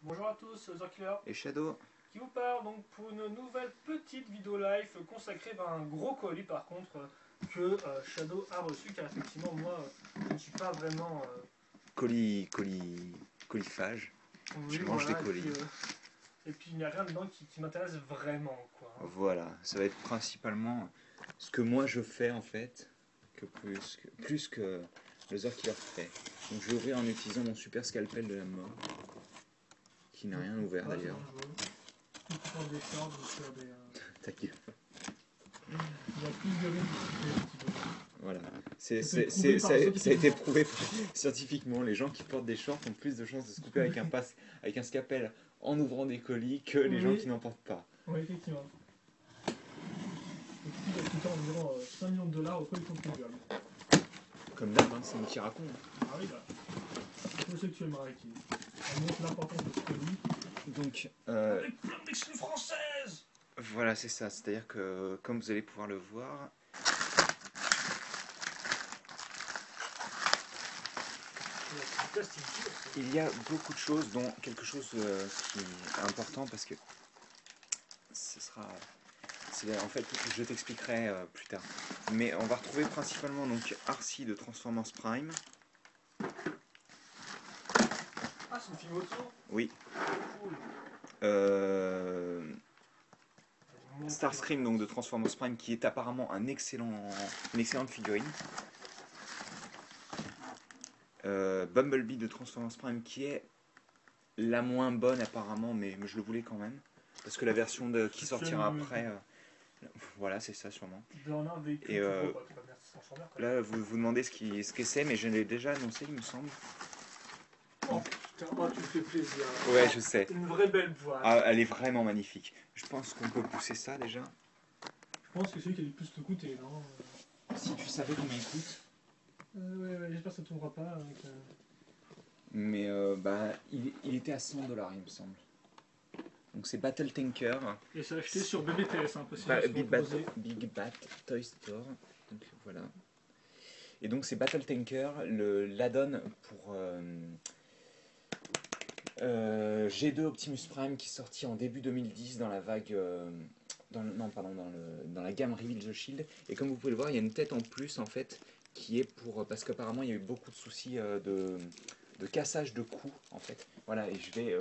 Bonjour à tous, c'est Ozarkiller Et Shadow. qui vous parle donc pour une nouvelle petite vidéo live consacrée à un gros colis par contre que Shadow a reçu car effectivement moi je ne suis pas vraiment... Colifage. Oui, Je mange voilà, des colis. Et puis il n'y a rien dedans qui m'intéresse vraiment quoi. Voilà, ça va être principalement ce que moi je fais en fait, que plus que le Ozarkiller fait. Donc je vais ouvrir en utilisant mon super scalpel de la mort, qui n'a rien ouvert d'ailleurs. Des shorts, sur des, Ta gueule. Il y a plus de risques. Voilà. Ça a été prouvé scientifiquement. Les gens qui portent des shorts ont plus de chances de se couper avec un scalpel en ouvrant des colis que les gens qui n'en portent pas. Oui, effectivement. Et puis il a coûté environ 5 millions de dollars au colis contribuable. Comme d'hab, hein, c'est nous qui raconte. Ah oui, bah. Je sais que tu aimerais qui. On montre l'importance de ce colis. Donc, avec plein de mixes françaises. Voilà, c'est ça. C'est-à-dire que, comme vous allez pouvoir le voir, il y a beaucoup de choses, dont quelque chose qui est important parce que ce sera... En fait, je t'expliquerai plus tard. Mais on va retrouver principalement donc Arcee de Transformers Prime. Ah, c'est une film auto? Oui. Cool. Starscream donc de Transformers Prime qui est apparemment une excellente figurine. Bumblebee de Transformers Prime qui est la moins bonne apparemment, mais je le voulais quand même. Parce que la version qui sortira après... voilà, c'est ça sûrement. Et là, vous vous demandez ce que c'est, mais je l'ai déjà annoncé, il me semble. Oh putain, oh, tu me fais plaisir. Ouais, je sais. Une vraie belle boîte. Ah, elle est vraiment magnifique. Je pense qu'on peut pousser ça déjà. Je pense que celui qui a le plus te coûter, non? Si tu savais combien il coûte. Ouais, j'espère que ça ne tombera pas. Avec, Mais bah, il était à 100 $, il me semble. Donc c'est Battle Tanker. Et c'est acheté sur BBTS, hein, Big Bat Toy Store. Donc voilà. Et donc c'est Battle Tanker, l'add-on pour G2 Optimus Prime qui est sorti en début 2010 dans la vague... dans la gamme Reveal the Shield. Et comme vous pouvez le voir, il y a une tête en plus en fait qui est pour... Parce qu'apparemment il y a eu beaucoup de soucis de cassage de cou en fait. Voilà, et je vais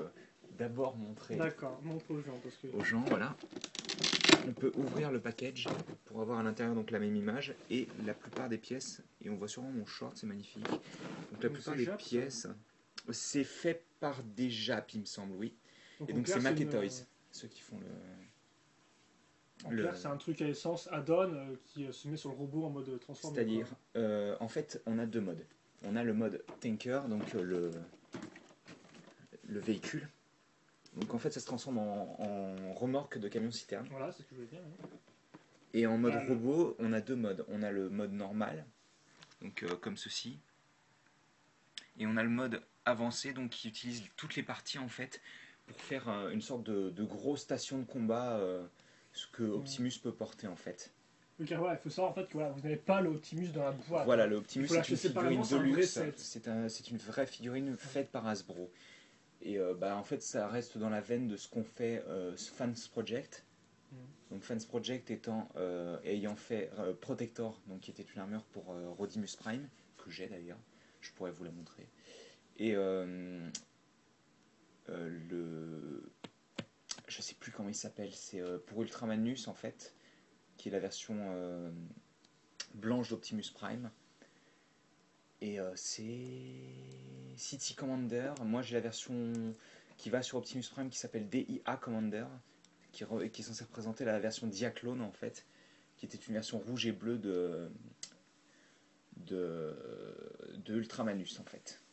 d'abord montrer montre aux gens. Aux gens, voilà. On peut ouvrir le package pour avoir à l'intérieur donc la même image et la plupart des pièces, et on voit sûrement mon short, c'est magnifique. Donc la plupart des pièces, c'est fait par des Japs, il me semble, oui. Et donc c'est Mac et Toys, ceux qui font En clair, c'est un truc à essence add-on qui se met sur le robot en mode transform. C'est-à-dire, en fait, on a deux modes. On a le mode Tanker, donc le véhicule. Donc en fait, ça se transforme en remorque de camion-citerne. Voilà, c'est ce que je voulais dire. Hein. Et en mode robot, on a deux modes. On a le mode normal, donc comme ceci. Et on a le mode avancé, donc qui utilise toutes les parties en fait pour faire une sorte de grosse station de combat, ce que Optimus peut porter en fait. Ok, voilà, il faut savoir en fait que voilà, vous n'avez pas l'Optimus dans la boîte. Voilà, le Optimus c'est une figurine de luxe. C'est une vraie figurine faite par Hasbro. Et bah, en fait, ça reste dans la veine de ce qu'on fait Fans Project. Donc Fans Project ayant fait Protector, donc qui était une armure pour Rodimus Prime, que j'ai d'ailleurs, je pourrais vous la montrer. Et je sais plus comment il s'appelle, c'est pour Ultramanus en fait, qui est la version blanche d'Optimus Prime. Et c'est City Commander. Moi j'ai la version qui va sur Optimus Prime qui s'appelle DIA Commander, qui est censé représenter la version Diaclone en fait, qui était une version rouge et bleue de Ultramanus en fait.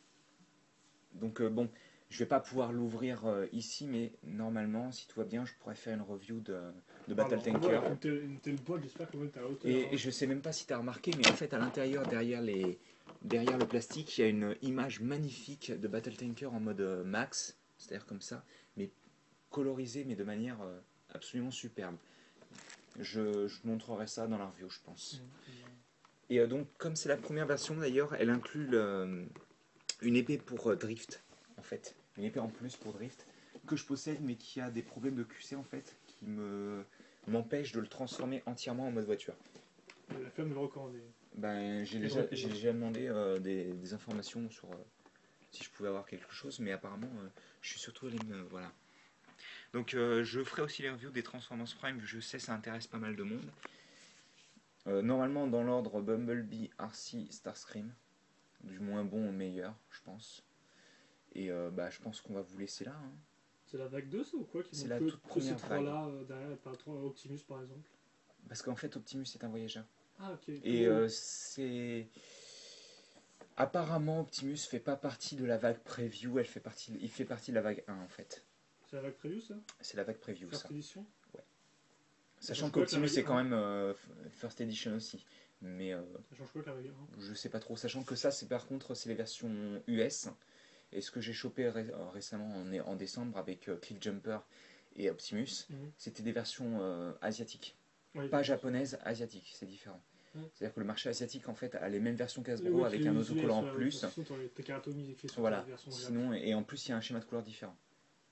Donc bon, je vais pas pouvoir l'ouvrir ici, mais normalement, si tout va bien, je pourrais faire une review de Battle Tanker. Une telle boîte, j'espère que tu as hauteur. Et je sais même pas si tu as remarqué, mais en fait à l'intérieur, derrière le plastique, il y a une image magnifique de Battle Tanker en mode max, c'est-à-dire comme ça, mais colorisée, mais de manière absolument superbe. Je montrerai ça dans la review, je pense. Et donc, comme c'est la première version d'ailleurs, elle inclut une épée pour drift, en fait. Une épée en plus pour drift. que je possède, mais qui a des problèmes de QC en fait, qui m'empêchent de le transformer entièrement en mode voiture. La femme me le recommandait. Ben, j'ai déjà demandé des informations sur si je pouvais avoir quelque chose, mais apparemment, je suis surtout allé me... Voilà. Donc, je ferai aussi les reviews des Transformers Prime, je sais, ça intéresse pas mal de monde. Normalement, dans l'ordre Bumblebee, RC, Starscream. Du moins bon au meilleur, je pense. Et bah, je pense qu'on va vous laisser là. Hein. C'est la vague 2, ça, ou quoi qui C'est la toute première ces trois-là, derrière, et pas Optimus, par exemple. Parce qu'en fait, Optimus est un voyageur. Ah, ok. Et c'est... Apparemment, Optimus fait pas partie de la vague preview, il fait partie de la vague 1 en fait. C'est la vague preview, ça? C'est la vague preview, First ça. Edition? Ouais. Sachant qu'Optimus est quand même First Edition aussi. Mais ça change quoi que la vague 1? je sais pas trop. Sachant que ça, c'est par contre, c'est les versions US. Et ce que j'ai chopé récemment en décembre avec Cliffjumper et Optimus, c'était des versions asiatiques. Oui, pas japonaises, asiatiques, c'est différent. C'est-à-dire que le marché asiatique en fait a les mêmes versions qu'Hasbro avec un autocollant en plus. Voilà. Sinon, et en plus il y a un schéma de couleur différent.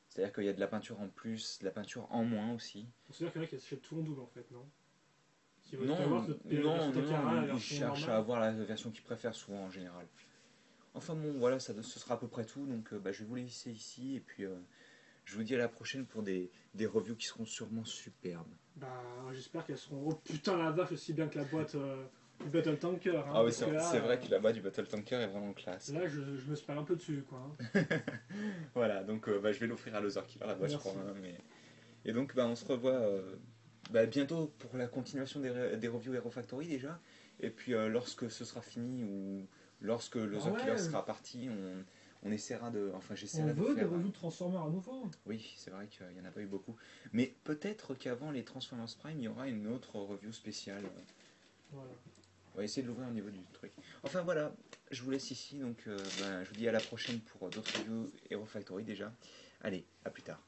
C'est-à-dire qu'il y a de la peinture en plus, de la peinture en moins aussi. C'est-à-dire qu'il y en a qui achètent tout en double en fait, non? Non, ils cherchent à avoir la version qu'ils préfèrent souvent en général. Enfin bon, voilà, ce sera à peu près tout. Donc je vais vous laisser ici et puis je vous dis à la prochaine pour des reviews qui seront sûrement superbes. Bah, j'espère qu'elles seront, oh putain la vache, aussi bien que la boîte du Battle Tanker. Hein, ah oui, c'est vrai que la boîte du Battle Tanker est vraiment classe. Là, je me spare un peu dessus, quoi. Hein. Voilà, donc je vais l'offrir à Loser Killer, la boîte, je crois. Hein, mais... Et donc, on se revoit bientôt pour la continuation des reviews Hero Factory déjà. Et puis, lorsque ce sera fini ou lorsque Loser Killer sera parti, on essaiera de... Enfin, j'essaierai de faire... On veut des revues de Transformers à nouveau. Oui, c'est vrai qu'il n'y en a pas eu beaucoup. Mais peut-être qu'avant les Transformers Prime, il y aura une autre review spéciale. Voilà. On va essayer de l'ouvrir au niveau du truc. Enfin voilà, je vous laisse ici. Donc je vous dis à la prochaine pour d'autres reviews Hero Factory déjà. Allez, à plus tard.